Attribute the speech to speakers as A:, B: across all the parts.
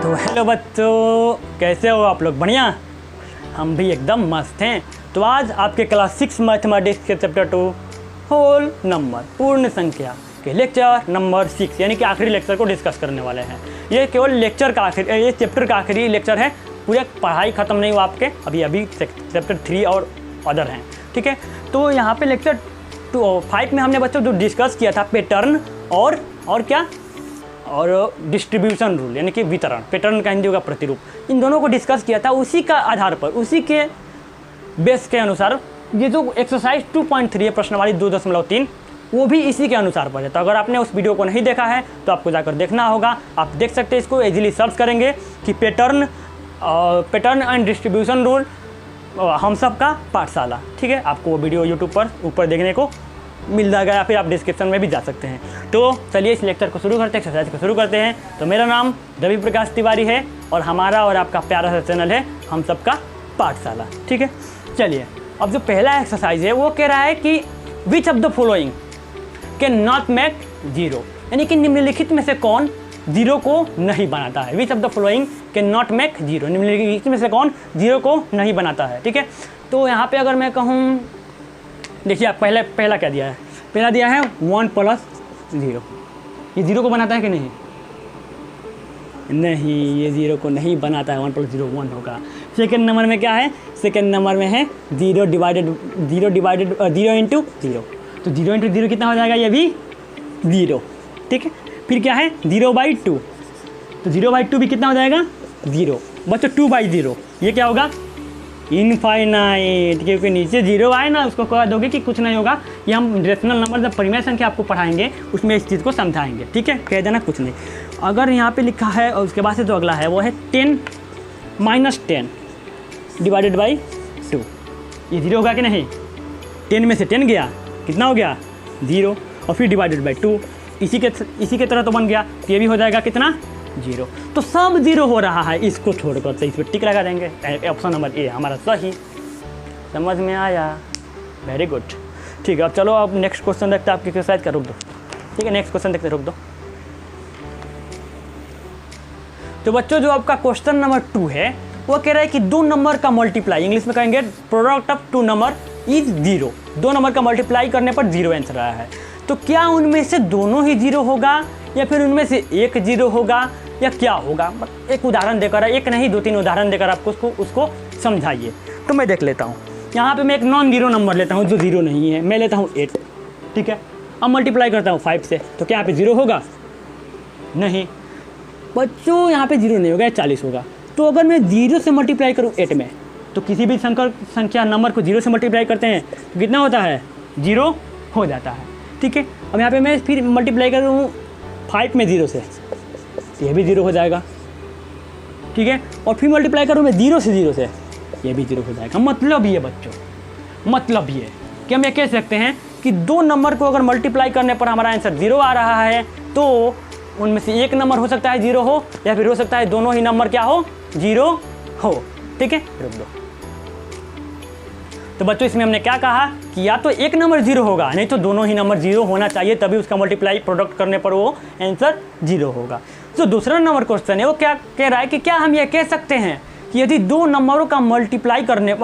A: तो हेलो बच्चों, कैसे हो आप लोग? बढ़िया, हम भी एकदम मस्त हैं। तो आज आपके क्लास 6 मैथमेटिक्स के चैप्टर 2 होल नंबर पूर्ण संख्या के लेक्चर नंबर 6 यानी कि आखिरी लेक्चर को डिस्कस करने वाले हैं। ये केवल लेक्चर का आखिरी, ये चैप्टर का आखिरी लेक्चर है। पूरी पढ़ाई ख़त्म नहीं हुआ आपके, अभी चैप्टर 3 और अदर हैं। ठीक है, तो यहाँ पे लेक्चर 5 में हमने बच्चों जो डिस्कस किया था पैटर्न और क्या और डिस्ट्रीब्यूशन रूल यानी कि वितरण, पैटर्न का हिंदी होगा प्रतिरूप, इन दोनों को डिस्कस किया था। उसी का आधार पर, उसी के बेस के अनुसार ये जो एक्सरसाइज 2.3 है प्रश्नवाली 2.3 वो भी इसी के अनुसार पर है। तो अगर आपने उस वीडियो को नहीं देखा है तो आपको जाकर देखना होगा। आप देख सकते हैं, इसको इजीली सर्च करेंगे कि पैटर्न एंड डिस्ट्रीब्यूशन रूल हम सब का पाठशाला। ठीक है, आपको वो वीडियो यूट्यूब पर ऊपर देखने को मिल जाएगा या फिर आप डिस्क्रिप्शन में भी जा सकते हैं। तो चलिए इस लेक्चर को शुरू करते हैं, एक्सरसाइज को शुरू करते हैं। तो मेरा नाम रवि प्रकाश तिवारी है और हमारा और आपका प्यारा सा चैनल है हम सब का पाठशाला। ठीक है, चलिए अब जो पहला एक्सरसाइज है वो कह रहा है कि which of the following can not make zero, यानी कि निम्नलिखित में से कौन जीरो को नहीं बनाता है। Which of the following can not make zero, निम्नलिखित में से कौन जीरो को नहीं बनाता है। ठीक है, तो यहाँ पे अगर मैं कहूँ, देखिए आप पहला क्या दिया है, पहला दिया है 1 + 0। ये जीरो को बनाता है कि नहीं? नहीं, ये जीरो को नहीं बनाता है। 1 + 0 1 होगा। सेकंड नंबर में क्या है? सेकंड नंबर में है 0 × 0। तो 0 × 0 कितना हो जाएगा? ये भी 0। ठीक है, फिर क्या है 0/2। तो 0/2 भी कितना हो जाएगा? 0। बच्चों 2/0 ये क्या होगा? इनफाइनाइट, क्योंकि नीचे 0 आए ना उसको कह दोगे कि कुछ नहीं होगा। ये हम रेशनल नंबर जब परिमेय संख्या आपको पढ़ाएंगे उसमें इस चीज़ को समझाएंगे। ठीक है, कह देना कुछ नहीं। अगर यहाँ पे लिखा है और उसके बाद से जो अगला है वो है 10 - 10 / 2। ये 0 होगा कि नहीं? 10 में से 10 गया, कितना हो गया? 0। और फिर /2 इसी के तरह तो बन गया। तो ये भी हो जाएगा कितना? 0। तो सब 0 हो रहा है, इसको छोड़कर। तो इस पर टिक लगा देंगे। ऑप्शन नंबर ए हमारा सही। समझ में आया? Very good. ठीक है, अब चलो अब नेक्स्ट क्वेश्चन देखते हैं। आपकी एक्सरसाइज का रुक दो। ठीक है, नेक्स्ट क्वेश्चन देखते, रुक दो। तो बच्चों जो आपका क्वेश्चन नंबर 2 है वो कह रहा है कि 2 नंबर का मल्टीप्लाई, इंग्लिश में कहेंगे product of 2 number is 0। 2 number का मल्टीप्लाई करने पर 0 आंसर आया है। तो क्या उनमें से दोनों ही 0 होगा या फिर उनमें से एक 0 होगा या क्या होगा? एक उदाहरण देकर, एक नहीं 2-3 उदाहरण देकर आपको उसको समझाइए। तो मैं देख लेता हूँ। यहाँ पे मैं एक नॉन जीरो नंबर लेता हूँ जो 0 नहीं है। मैं लेता हूँ 8। ठीक है, अब मल्टीप्लाई करता हूँ 5 से। तो क्या यहाँ पे 0 होगा? नहीं बच्चों, यहाँ पे 0 नहीं होगा, 40 होगा। तो अगर मैं 0 से मल्टीप्लाई करूँ 8 में, तो किसी भी संख्या नंबर को 0 से मल्टीप्लाई करते हैं तो कितना होता है? 0 हो जाता है। ठीक है, अब यहाँ पे मैं फिर मल्टीप्लाई करूँ 5 में 0 से, ये भी 0 हो जाएगा। ठीक है, और फिर मल्टीप्लाई करूँ मैं 0 से 0 से, ये भी 0 हो जाएगा। मतलब ये बच्चों, मतलब ये कि हम ये कह सकते हैं कि 2 नंबर को अगर मल्टीप्लाई करने पर हमारा आंसर 0 आ रहा है तो उनमें से एक नंबर हो सकता है 0 हो या फिर हो सकता है दोनों ही नंबर क्या हो? 0 हो। ठीक है, रुक दो। तो बच्चों इसमें हमने क्या कहा कि या तो एक नंबर 0 होगा, नहीं तो दोनों ही नंबर 0 होना चाहिए, तभी उसका मल्टीप्लाई प्रोडक्ट करने पर वो आंसर 0 होगा। जो दूसरा नंबर क्वेश्चन है वो क्या कह रहा है कि क्या हम ये कह सकते हैं कि यदि 2 नंबरों का मल्टीप्लाई करने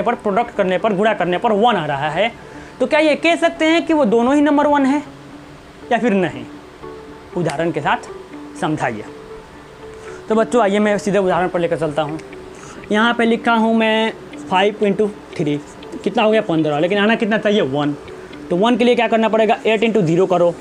A: पर प्रोडक्ट करने पर, गुणा करने पर 1 आ रहा है, तो क्या ये कह सकते हैं कि वो दोनों ही नंबर 1 है या फिर नहीं? उदाहरण के साथ समझाइए। तो बच्चों आइए मैं सीधे उदाहरण पर लेकर चलता हूँ। यहाँ पे लिखा हूँ मैं 5 × 3 कितना हो गया? 15। लेकिन आना कितना चाहिए? 1। तो 1 के लिए क्या करना पड़ेगा? 8 × 0 करो,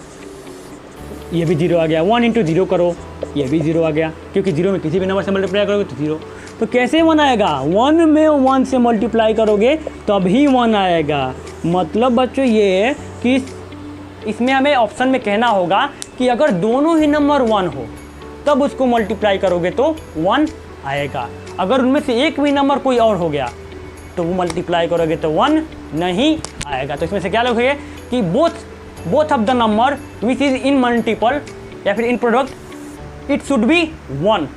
A: ये भी 0 आ गया। 1 × 0 करो, ये भी 0 आ गया, क्योंकि 0 में किसी भी नंबर से मल्टीप्लाई करोगे तो 0। तो कैसे 1 आएगा? 1 में 1 से मल्टीप्लाई करोगे तभी 1 आएगा। मतलब बच्चों ये कि इसमें हमें ऑप्शन में कहना होगा कि अगर दोनों ही नंबर 1 हो तब उसको मल्टीप्लाई करोगे तो 1 आएगा। अगर उनमें से एक भी नंबर कोई और हो गया तो वो मल्टीप्लाई करोगे तो 1 नहीं आएगा। तो इसमें से क्या लिखोगे कि both of the number which is in multiple या फिर in product it should be 1।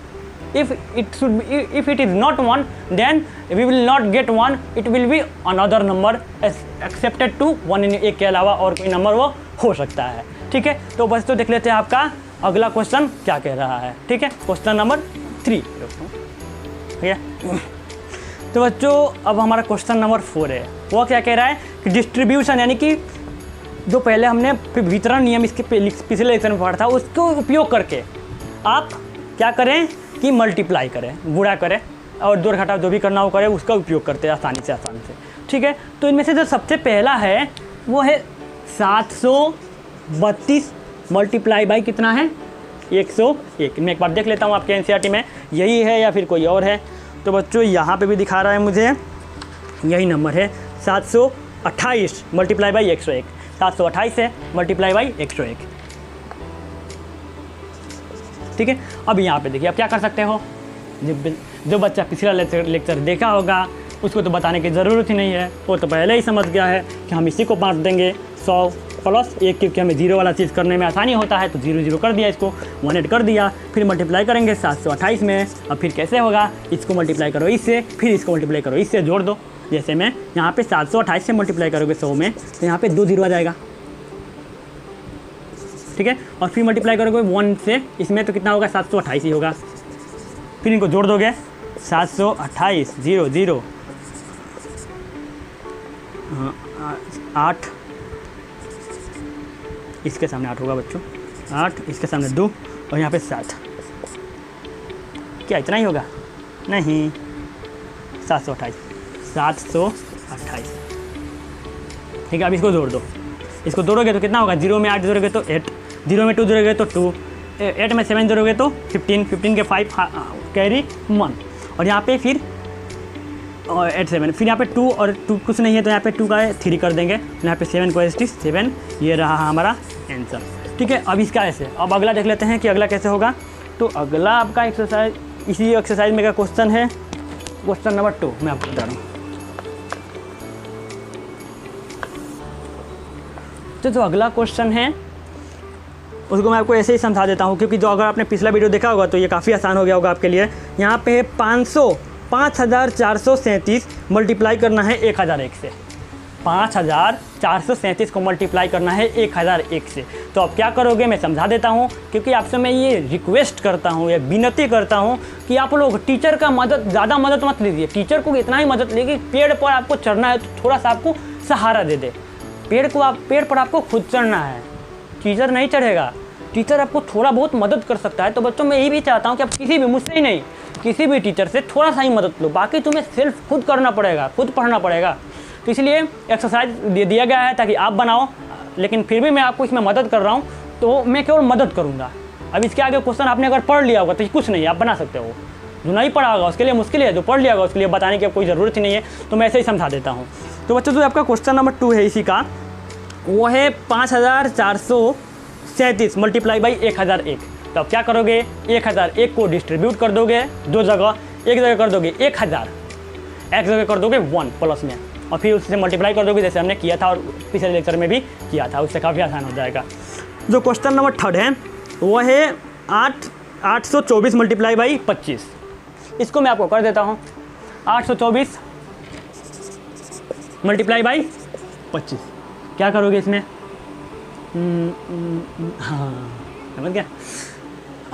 A: if it is not 1 then we will not get 1, it will be another number accepted to 1। एक के अलावा और कोई नंबर वो हो सकता है। ठीक है, तो बस तो देख लेते हैं आपका अगला क्वेश्चन क्या कह रहा है। ठीक है, क्वेश्चन नंबर 3। ठीक है, तो बच्चों अब हमारा क्वेश्चन नंबर 4 है। वो क्या कह रहा है कि डिस्ट्रीब्यूशन, यानी कि जो पहले हमने वितरण नियम इसके पिछले लेक्चर में पढ़ा था, उसको उपयोग करके आप क्या करें कि मल्टीप्लाई करें, गुणा करें और जोड़ घटाव जो भी करना हो करें, उसका उपयोग करते हैं आसानी से। ठीक है, तो इनमें से जो सबसे पहला है वो है 732 मल्टीप्लाई बाई कितना है 101। मैं एक बार देख लेता हूँ आपके एनसीईआरटी में यही है या फिर कोई और है। तो बच्चों यहाँ पे भी दिखा रहा है मुझे यही नंबर है 728 मल्टीप्लाई बाई 101। 728 है मल्टीप्लाई बाई 101। ठीक है, अब यहाँ पे देखिए आप क्या कर सकते हो। जो बच्चा पिछला लेक्चर देखा होगा उसको तो बताने की ज़रूरत ही नहीं है, वो तो पहले ही समझ गया है कि हम इसी को बांट देंगे 100 प्लस 1, क्योंकि हमें जीरो वाला चीज़ करने में आसानी होता है। तो 0 0 कर दिया, इसको 1 कर दिया, फिर मल्टीप्लाई करेंगे 728 में। अब फिर कैसे होगा, इसको मल्टीप्लाई करो इससे, फिर इसको मल्टीप्लाई करो इससे, जोड़ दो। जैसे मैं यहाँ पे 728 से मल्टीप्लाई करोगे 100 में तो यहाँ पे 2 0 आ जाएगा। ठीक है, और फिर मल्टीप्लाई करोगे 1 से इसमें तो कितना होगा 728 ही होगा। फिर इनको जोड़ दोगे 728 0 0 8, इसके सामने 8 होगा बच्चों, 8 इसके सामने 2 और यहाँ पे 7। क्या इतना ही होगा? नहीं, 728 728। ठीक है, अब इसको जोड़ दो। इसको जोड़ोगे तो कितना होगा, 0 में 8 जोड़ोगे तो 8, 0 में 2 जोड़ोगे तो 2, 8 में 7 जोड़ोगे तो 15, 15 के 5 कैरी 1, और यहाँ पे फिर 8 7, फिर यहाँ पे 2 और 2 कुछ नहीं है तो यहाँ पे 2 का 3 कर देंगे, यहाँ पे 7 को 7। ये रहा हमारा आंसर। ठीक है, अब इसका ऐसे, अब अगला देख लेते हैं कि अगला कैसे होगा। तो अगला आपका एक्सरसाइज, इसी एक्सरसाइज में का क्वेश्चन है क्वेश्चन नंबर 2। मैं आपको बता रहा हूँ। तो जो अगला क्वेश्चन है उसको मैं आपको ऐसे ही समझा देता हूँ, क्योंकि जो अगर आपने पिछला वीडियो देखा होगा तो ये काफ़ी आसान हो गया होगा आपके लिए। यहाँ पे 5437 मल्टीप्लाई करना है 1001 से। 5437 को मल्टीप्लाई करना है 1001 से। तो अब क्या करोगे मैं समझा देता हूँ, क्योंकि आपसे मैं ये रिक्वेस्ट करता हूँ, ये विनती करता हूँ कि आप लोग टीचर का ज़्यादा मदद मत लीजिए। टीचर को इतना ही मदद लीजिए, पेड़ पर आपको चढ़ना है तो थोड़ा सा आपको सहारा दे दे। पेड़ पर आपको खुद चढ़ना है, टीचर नहीं चढ़ेगा। टीचर आपको थोड़ा बहुत मदद कर सकता है। तो बच्चों मैं यही भी चाहता हूँ कि आप किसी भी, मुझसे ही नहीं, किसी भी टीचर से थोड़ा सा ही मदद लो, बाकी तुम्हें सिर्फ खुद करना पड़ेगा, खुद पढ़ना पड़ेगा। तो इसलिए एक्सरसाइज दे दिया गया है ताकि आप बनाओ, लेकिन फिर भी मैं आपको इसमें मदद कर रहा हूँ, तो मैं केवल मदद करूँगा। अब इसके आगे क्वेश्चन आपने अगर पढ़ लिया होगा तो कुछ नहीं, आप बना सकते हो। जो नहीं पढ़ा होगा उसके लिए मुश्किल है, जो पढ़ लिया होगा उसके लिए बताने की कोई ज़रूरत ही नहीं है। तो मैं ऐसे ही समझा देता हूँ। तो बच्चों जो आपका क्वेश्चन नंबर 2 है इसी का, वो है 5437 मल्टीप्लाई बाई 1001। तो अब क्या करोगे, 1001 को डिस्ट्रीब्यूट कर दोगे 2 जगह, एक जगह कर दोगे 1000, एक जगह कर दोगे 1 प्लस में, और फिर उससे मल्टीप्लाई कर दोगे जैसे हमने किया था और पिछले लेक्चर में भी किया था, उससे काफ़ी आसान हो जाएगा। जो क्वेश्चन नंबर 3 है वो है 824 मल्टीप्लाई बाई 25। इसको मैं आपको कर देता हूँ, 824 मल्टीप्लाई बाई 25। क्या करोगे इसमें, हाँ समझ गया,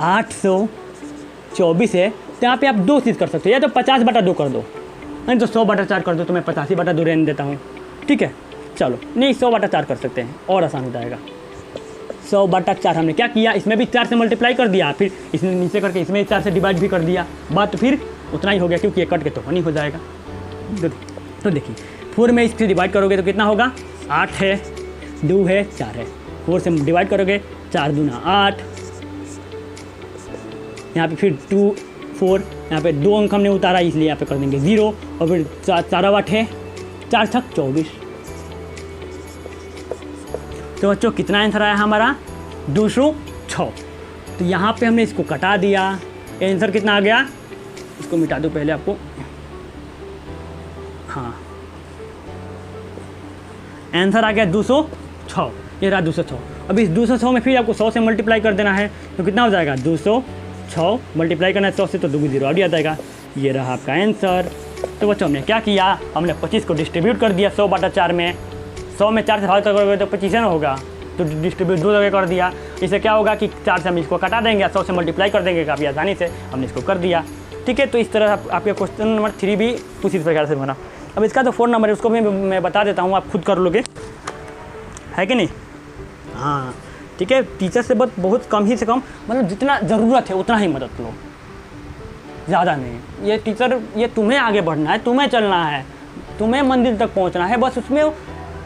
A: 824 है तो यहाँ पे आप 2 चीज़ कर सकते हो, या तो 50/2 कर दो, नहीं तो 100/4 कर दो। तो मैं 85/2 रहने देता हूँ। ठीक है, चलो नहीं 100/4 कर सकते हैं और आसान हो जाएगा। 100/4 हमने क्या किया, इसमें भी 4 से मल्टीप्लाई कर दिया, फिर इसमें नीचे करके इसमें 4 से डिवाइड भी कर दिया, बात तो फिर उतना ही हो गया, क्योंकि ये कट के तो नहीं हो जाएगा। तो देखिए 4 में इससे डिवाइड करोगे तो कितना होगा, 8 है, 2 है, 4 है। 4 से डिवाइड करोगे 4 दूना 8, यहाँ पे फिर 2 4, यहाँ पे 2 अंक हमने उतारा इसलिए यहाँ पे कर देंगे 0, और फिर 4 8 है, 4 6 24। तो बच्चों कितना आंसर आया हमारा, 206। तो यहाँ पे हमने इसको कटा दिया, आंसर कितना आ गया, इसको मिटा दो पहले आपको, हाँ आंसर आ गया 206। ये रहा 206। अब इस 206 में फिर आपको 100 से मल्टीप्लाई कर देना है, तो कितना हो जाएगा, 206 मल्टीप्लाई करना है 100 से तो 2 0 आ जाएगा। ये रहा आपका आंसर। तो बच्चों हमने क्या किया, हमने 25 को डिस्ट्रीब्यूट कर दिया 100/4 में। 100 में 4 से भाग करोगे तो 25 ना होगा, तो डिस्ट्रीब्यूट 2 जगह कर दिया। इससे क्या होगा कि 4 से हम इसको कटा देंगे, 100 से मल्टीप्लाई कर देंगे काफ़ी आसानी से, हमने इसको कर दिया। ठीक है, तो इस तरह आपके क्वेश्चन नंबर 3 भी उसी प्रकार से बना। अब इसका जो 4 नंबर है उसको भी मैं बता देता हूँ, आप खुद कर लोगे, है कि नहीं। हाँ ठीक है, टीचर से बहुत कम ही से कम, मतलब जितना ज़रूरत है उतना ही मदद लो, ज़्यादा नहीं। ये टीचर, ये तुम्हें आगे बढ़ना है, तुम्हें चलना है, तुम्हें मंजिल तक पहुंचना है, बस उसमें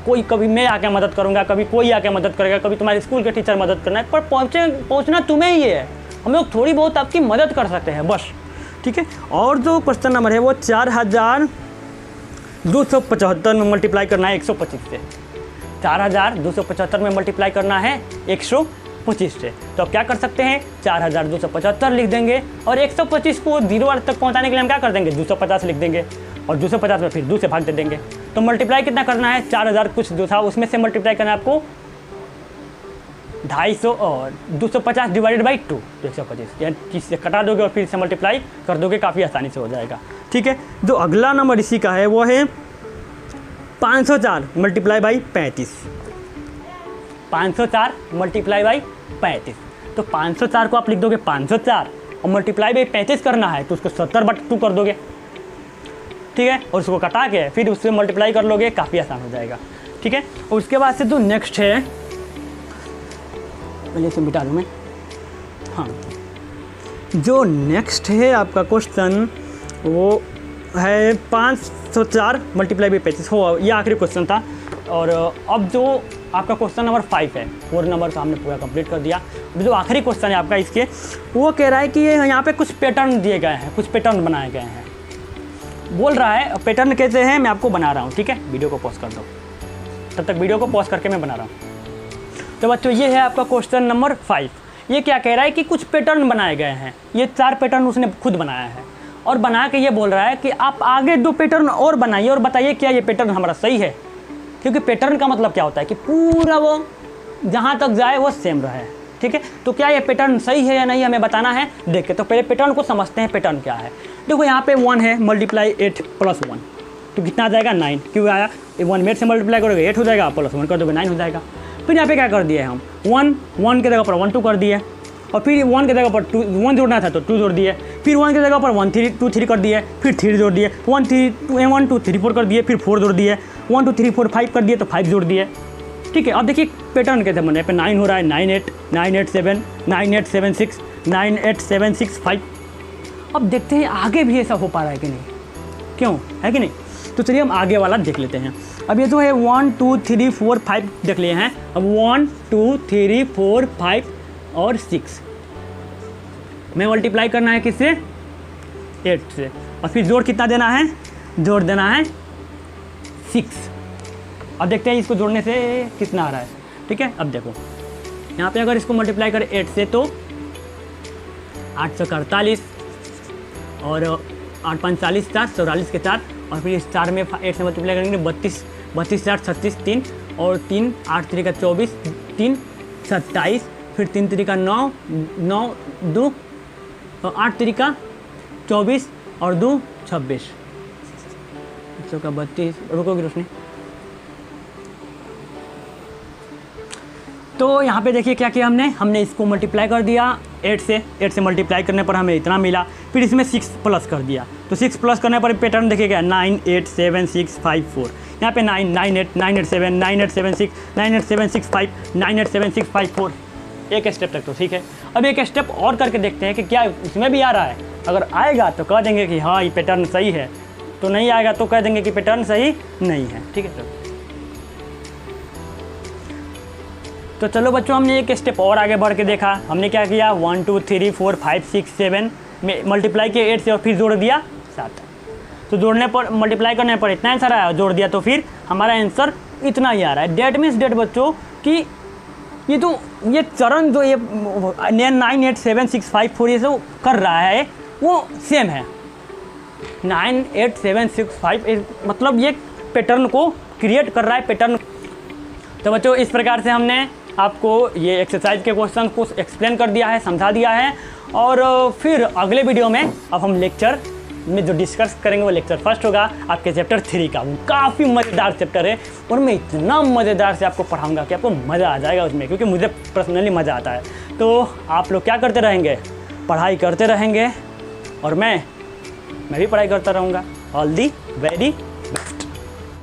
A: कोई कभी मैं आके मदद करूंगा, कभी कोई आके मदद करेगा, कभी तुम्हारे स्कूल के टीचर मदद करना है, पर पहुंचना तुम्हें ही है। हम लोग थोड़ी बहुत आपकी मदद कर सकते हैं बस। ठीक है, और जो क्वेश्चन नंबर है वो 4275 में मल्टीप्लाई करना है 125 से। 4275 में मल्टीप्लाई करना है 125 से। तो अब क्या कर सकते हैं, 4275 लिख देंगे और 125 को 0 तक पहुंचाने के लिए हम क्या कर देंगे, 250 लिख देंगे और 250 में फिर 2 से भाग दे देंगे। तो मल्टीप्लाई कितना करना है, 4000 कुछ जो था उसमें से मल्टीप्लाई करना है आपको 250 और 250 डिवाइडेड बाई 2, तो 125, यानी 30 से कटा दोगे और फिर से मल्टीप्लाई कर दोगे, काफ़ी आसानी से हो जाएगा। ठीक है, जो अगला नंबर इसी का है वो है 504 मल्टीप्लाई बाई 35। 504 मल्टीप्लाई बाई 35, तो 504 को आप लिख दोगे 504 और मल्टीप्लाई बाई 35 करना है तो उसको 70/2 कर दोगे। ठीक है, और उसको कटा के फिर उससे मल्टीप्लाई कर लोगे, काफ़ी आसान हो जाएगा। ठीक है, और उसके बाद से जो नेक्स्ट है, पहले इसे मिटा दूँ मैं। हाँ, जो नेक्स्ट है आपका क्वेश्चन वो है 504 मल्टीप्लाई बाई 35 हो, ये आखिरी क्वेश्चन था। और अब जो आपका क्वेश्चन नंबर 5 है, 4 नंबर का हमने पूरा कंप्लीट कर दिया। अब जो आखिरी क्वेश्चन है आपका इसके, वो कह रहा है कि यहाँ पे कुछ पैटर्न दिए गए हैं, कुछ पैटर्न बनाए गए हैं। बोल रहा है पैटर्न कैसे हैं, मैं आपको बना रहा हूँ। ठीक है, वीडियो को पॉज कर दो, तब तक वीडियो को पॉज करके मैं बना रहा हूँ। तो बच्चों ये है आपका क्वेश्चन नंबर 5। ये क्या कह रहा है कि कुछ पैटर्न बनाए गए हैं, ये 4 पैटर्न उसने खुद बनाया है और बना के ये बोल रहा है कि आप आगे 2 पैटर्न और बनाइए और बताइए क्या ये पैटर्न हमारा सही है। क्योंकि पैटर्न का मतलब क्या होता है कि पूरा वो जहाँ तक जाए वो सेम रहे। ठीक है, तो क्या ये पैटर्न सही है या नहीं हमें बताना है। देखिए, तो पहले पैटर्न को समझते हैं, पैटर्न क्या है। देखो यहाँ पे 1 है, मल्टीप्लाई 8 + 1, तो कितना आ जाएगा 9। क्यों आया, 1 में 8 से मल्टीप्लाई करोगे 8 हो जाएगा, +1 कर दोगे 9 हो जाएगा। फिर यहाँ पे क्या कर दिए हम, 1 के जगह पर 1 2 कर दिए और फिर 1 की जगह पर 1 जोड़ना था तो 2 जोड़ दिए, फिर 1 की जगह पर 1 3 2 3 कर दिए, फिर 3 जोड़ दिए, 1 2 3 4 कर दिए, फिर 4 जोड़ दिए, 1 2 3 4 5 कर दिए तो 5 जोड़ दिए। ठीक है, अब देखिए पैटर्न कैसे बने, पे 9 हो रहा है, 9 8 9 8 7 9 8 7 6 9 8 7 6 5। अब देखते हैं आगे भी ऐसा हो पा रहा है कि नहीं, क्यों है कि नहीं। तो चलिए हम आगे वाला देख लेते हैं। अब ये जो है 1 2 3 4 5 देख लिए हैं। अब 1 2 3 4 5 और 6 में मल्टीप्लाई करना है किससे, 8 से, और फिर जोड़ कितना देना है, जोड़ देना है 6। अब देखते हैं इसको जोड़ने से कितना आ रहा है। ठीक है, अब देखो यहाँ पे अगर इसको मल्टीप्लाई करें 8 से तो 8 से 48 और 8 5 40 4 44 के 4 और फिर इस 4 में 8 से मल्टीप्लाई करेंगे 32 32 4 36 3 और 3 8 3 का 24 3 27 फिर 3 3 का 9 9 2 और 8 3 का 24 और 2 26 का 32। रुकोगी रोशनी। तो यहाँ पे देखिए क्या किया हमने इसको मल्टीप्लाई कर दिया 8 से। 8 से मल्टीप्लाई करने पर हमें इतना मिला, फिर इसमें 6 प्लस कर दिया। तो 6 प्लस करने पर पैटर्न देखिएगा 9 8 7 6 5 4। यहाँ पे 9 9 8 9 8 7 9 8 7 6 9 8 7 6 5 9 8 7 6 5 4। एक स्टेप तक तो ठीक है। अब एक स्टेप और करके देखते हैं कि क्या इसमें भी आ रहा है। अगर आएगा तो कह देंगे कि हाँ ये पैटर्न सही है, तो नहीं आएगा तो कह देंगे कि पैटर्न सही नहीं है। ठीक है सर। तो चलो बच्चों, हमने एक स्टेप और आगे बढ़ के देखा। हमने क्या किया 1 2 3 4 5 6 7 में मल्टीप्लाई किया 8 से और फिर जोड़ दिया 7। तो जोड़ने पर मल्टीप्लाई करने पर इतना आंसर आया, जोड़ दिया तो फिर हमारा आंसर इतना ही आ रहा है। डेट मीन्स डेट बच्चों कि ये चरण जो ये 9 8 7 6 5 4 ये सब कर रहा है वो सेम है। 9 8 7 6 5 मतलब ये पैटर्न को क्रिएट कर रहा है पैटर्न। तो बच्चों इस प्रकार से हमने आपको ये एक्सरसाइज के क्वेश्चन को एक्सप्लेन कर दिया है, समझा दिया है। और फिर अगले वीडियो में अब हम लेक्चर में जो डिस्कस करेंगे वो लेक्चर फर्स्ट होगा आपके चैप्टर 3 का। वो काफ़ी मज़ेदार चैप्टर है और मैं इतना मज़ेदार से आपको पढ़ाऊँगा कि आपको मज़ा आ जाएगा उसमें, क्योंकि मुझे पर्सनली मज़ा आता है। तो आप लोग क्या करते रहेंगे, पढ़ाई करते रहेंगे और मैं भी पढ़ाई करता रहूँगा। All the very